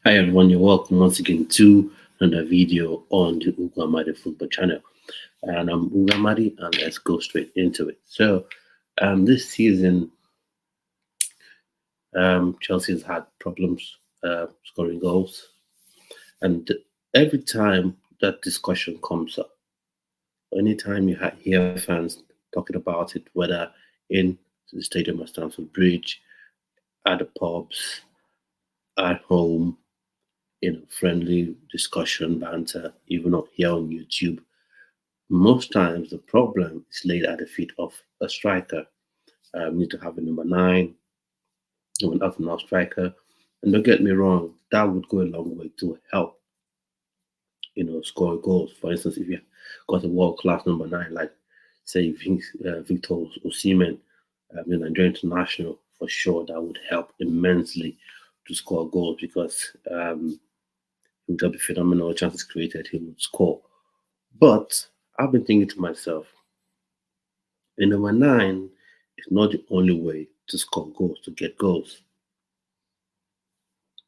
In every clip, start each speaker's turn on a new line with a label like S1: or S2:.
S1: Hi everyone, you're welcome once again to another video on the Ugamadi Football Channel. And I'm Ugamadi, and let's go straight into it. This season, Chelsea's had problems scoring goals, and every time that discussion comes up, anytime you hear fans talking about it, whether in the stadium at Stamford Bridge, at the pubs, at home, friendly discussion, banter, even up here on YouTube. Most times, the problem is laid at the feet of a striker. We need to have a number nine, an up and out striker. And don't get me wrong, that would go a long way to help, score goals. For instance, if you got a world class number nine, like say Victor Osimhen, the Nigerian international, for sure that would help immensely to score goals because there'll be phenomenal chances created. He would score. But I've been thinking to myself, a number nine is not the only way to score goals, to get goals.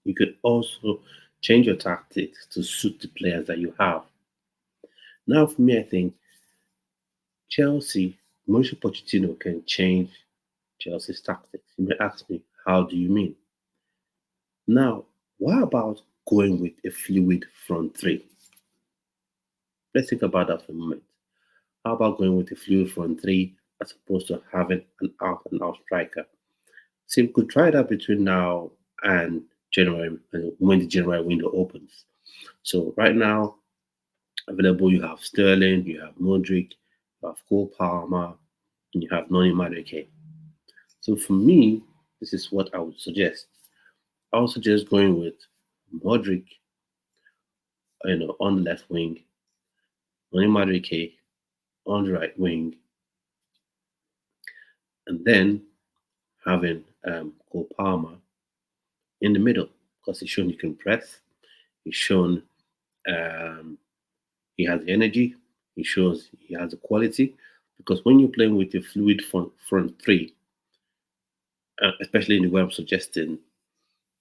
S1: You could also change your tactics to suit the players that you have. Now, for me, I think Chelsea, Mauricio Pochettino can change Chelsea's tactics. You may ask me, how do you mean? Now, what about going with a fluid front three? Let's think about that for a moment. How about going with a fluid front three as opposed to having an out and out striker? So we could try that between now and January, when the January window opens. So right now, available you have Sterling, you have Modric, you have Cole Palmer, and you have Noni Madueke. So for me, this is what I would suggest. I would suggest going with Modric, on the left wing, Noni Madueke on the right wing, and then having Cole Palmer in the middle because he's shown he can press. He's shown um, he has the energy. He shows he has the quality. Because when you're playing with a fluid front three, especially in the way I'm suggesting,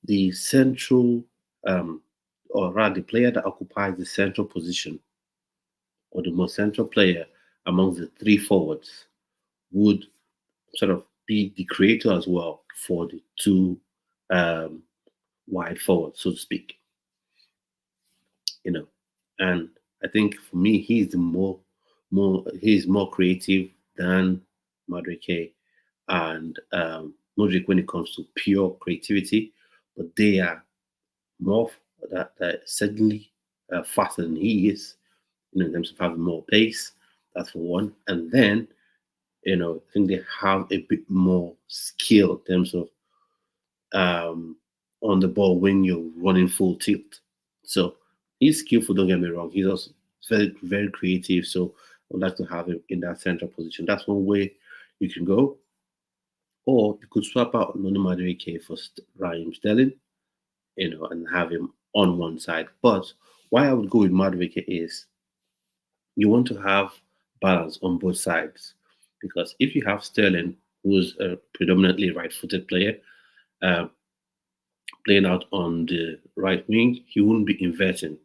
S1: the central, um, or rather, the player that occupies the central position, or the most central player amongst the three forwards, would sort of be the creator as well for the two um, wide forwards, so to speak. You know, and I think for me, he's more creative than Madrike and Modric when it comes to pure creativity, but they are more that certainly faster than he is, in terms of having more pace. That's for one, and then I think they have a bit more skill in terms of um, on the ball when you're running full tilt. So he's skillful. Don't get me wrong. He's also very very creative. So I would like to have him in that central position. That's one way you can go. Or you could swap out Noni Madueke for Raheem Sterling, and have him on one side. But why I would go with Madueke is you want to have balance on both sides. Because if you have Sterling, who's a predominantly right-footed player, uh, playing out on the right wing, he wouldn't be inverting.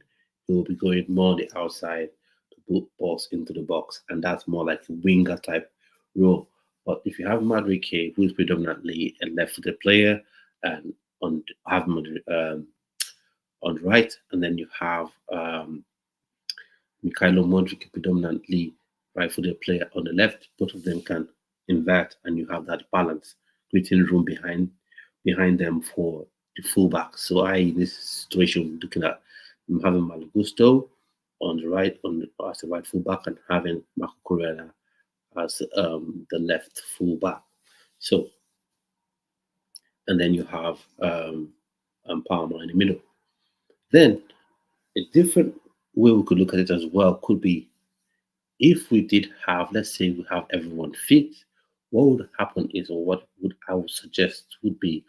S1: He will be going more on the outside to put balls into the box, and that's more like a winger type role. But if you have Madrid who is predominantly a left-footed player, and have him on the right, and then you have Mikhailo Modric, predominantly right-footed player on the left. Both of them can invert, and you have that balance, creating room behind them for the fullback. So in this situation, looking at having Malagusto on the right as the right fullback and having Marco Correa as the left fullback. So and then you have Palmer in the middle. Then a different way we could look at it as well could be if we did have, let's say, we have everyone fit. What would happen is, or what would I would suggest would be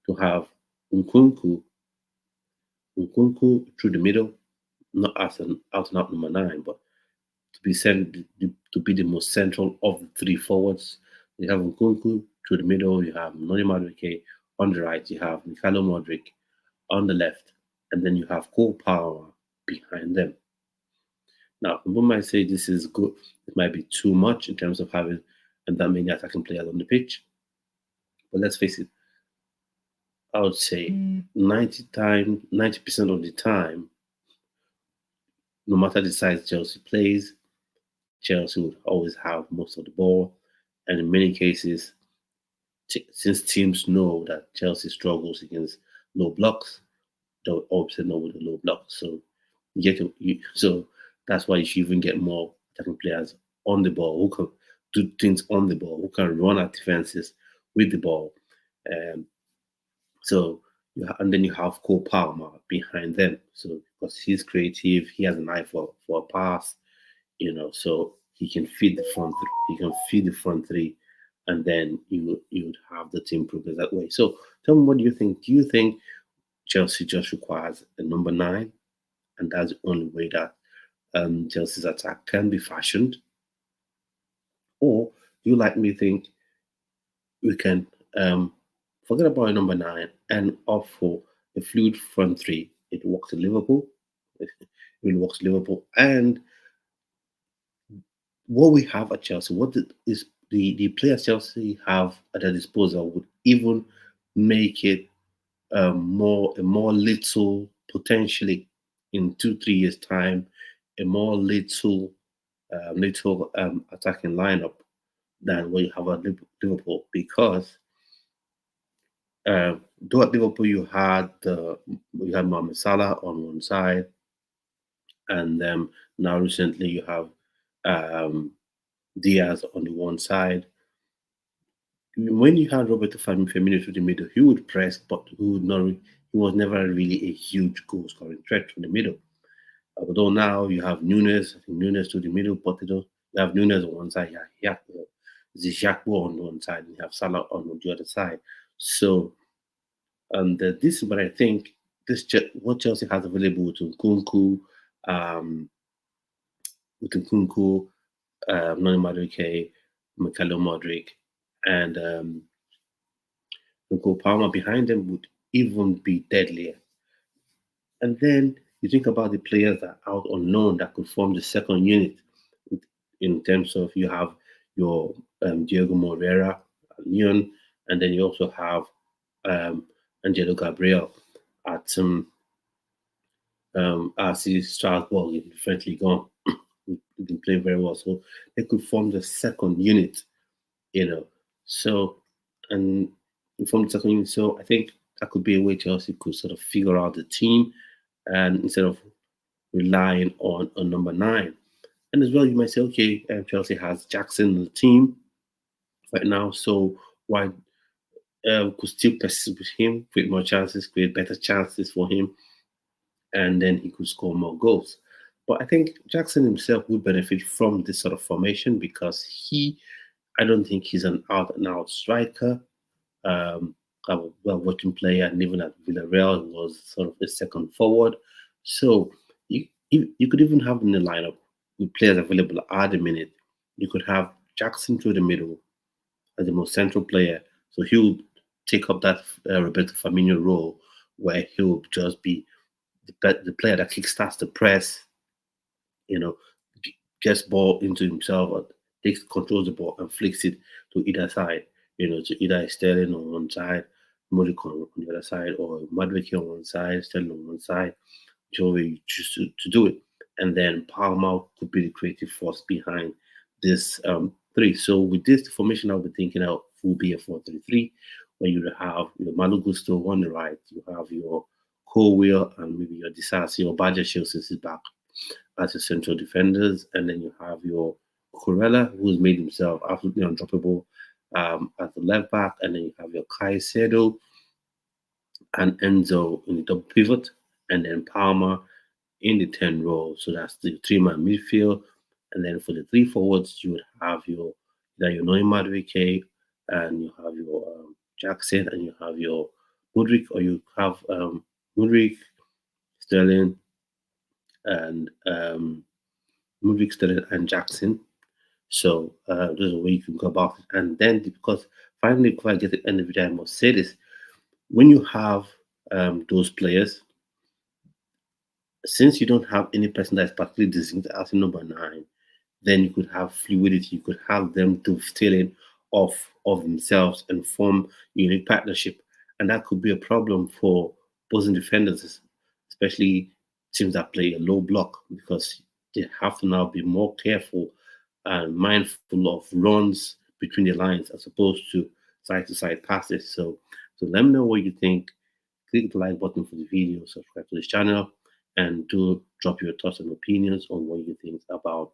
S1: to have Nkunku through the middle, not as an out and out number nine, but to be to be the most central of the three forwards. You have Nkunku through the middle, you have Noni Madueke on the right, you have Mikhailo Modric on the left, and then you have Cole Palmer behind them. Now, one might say this is good. It might be too much in terms of having that many attacking players on the pitch. But let's face it, I would say 90% of the time, no matter the size Chelsea plays, Chelsea would always have most of the ball. And in many cases, since teams know that Chelsea struggles against low blocks, they'll always know with the low blocks. So so that's why you should even get more attacking players on the ball who can do things on the ball, who can run at defenses with the ball. Um, so and then you have Cole Palmer behind them. So because he's creative, he has an eye for a pass, so he can feed the front. He can feed the front three, and then you would have the team progress that way. So tell me, what do you think? Do you think Chelsea just requires a number 9, and that's the only way that Chelsea's attack can be fashioned? Or do you like me think we can forget about a number 9 and opt for a fluid front three? It works in Liverpool. It works in Liverpool, and what we have at Chelsea, is the players Chelsea have at their disposal would even make it a more little, potentially in 2-3 years time, a more little attacking lineup than what you have at Liverpool, because though at Liverpool you had Mohamed Salah on one side, and now recently you have um, Diaz on the one side. When you had Roberto Firmino through the middle, he would press, but he was never really a huge goal scoring threat from the middle. Although now you have Nunes, I think Nunes to the middle, but you have Nunes on one side, you have Zijakbo on one side, and you have Salah on the other side. So, and this is what I think. What Chelsea has available to Nkunku, um, Noni Madueke, Mikhailo Modric, and Cole Palmer behind them would even be deadlier. And then you think about the players that are out on loan that could form the second unit, in terms of you have your Diego Moreira, Leon, and then you also have Angelo Gabriel at RC Strasbourg in French League One. Who can play very well. So they could form the second unit, So, and from the second unit, so I think that could be a way Chelsea could sort of figure out the team, and instead of relying on a number 9. And as well, you might say, okay, Chelsea has Jackson in the team right now, so why could still persist with him, create more chances, create better chances for him, and then he could score more goals. But I think Jackson himself would benefit from this sort of formation because I don't think he's an out and out striker. A well-working player, and even at Villarreal, he was sort of a second forward. So you could even have in the lineup with players available at the minute. You could have Jackson through the middle as the most central player. So he'll take up that Roberto Firmino role, where he'll just be the player that kickstarts the press, gets ball into himself, or controls the ball and flicks it to either side, to either Sterling on one side, Modric on the other side, or Madrid on one side, Sterling on one side, whichever way you choose to do it. And then Palmer could be the creative force behind this three. So with this formation, I'll be thinking of will be a 4-3-3, where you have your Malo Gusto on the right, you have your Colwill and maybe your Disasi or Bajashil since he's back as your central defenders, and then you have your Corella, who's made himself absolutely undroppable at the left back, and then you have your Caicedo and Enzo in the double pivot, and then Palmer in the 10 role. So that's the 3-man midfield. And then for the 3 forwards, you would have your Noni Madueke, and you have your Jackson, and you have your Mudryk, or you have Mudryk, Sterling, and Mudryk, Sterling, and Jackson. So there's a way you can go about it. And then, because finally, before I get to the end of the day, I must say this: when you have those players, since you don't have any person that is particularly designated as a number nine, then you could have fluidity. You could have them to fill in of themselves and form a unique partnership. And that could be a problem for opposing defenders, especially teams that play a low block, because they have to now be more careful and mindful of runs between the lines as opposed to side passes. So let me know what you think. Click the like button for the video, subscribe to this channel, and do drop your thoughts and opinions on what you think about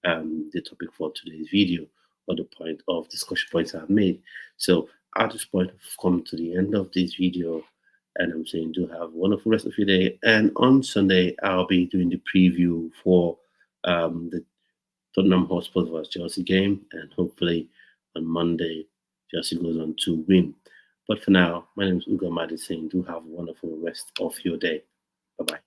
S1: the topic for today's video or the point of discussion points I've made. So at this point, I've come to the end of this video, and I'm saying do have a wonderful rest of your day. And on Sunday, I'll be doing the preview for the Tottenham Hotspur vs Chelsea game, and hopefully on Monday, Chelsea goes on to win. But for now, my name is Ugo Madison. Do have a wonderful rest of your day. Bye bye.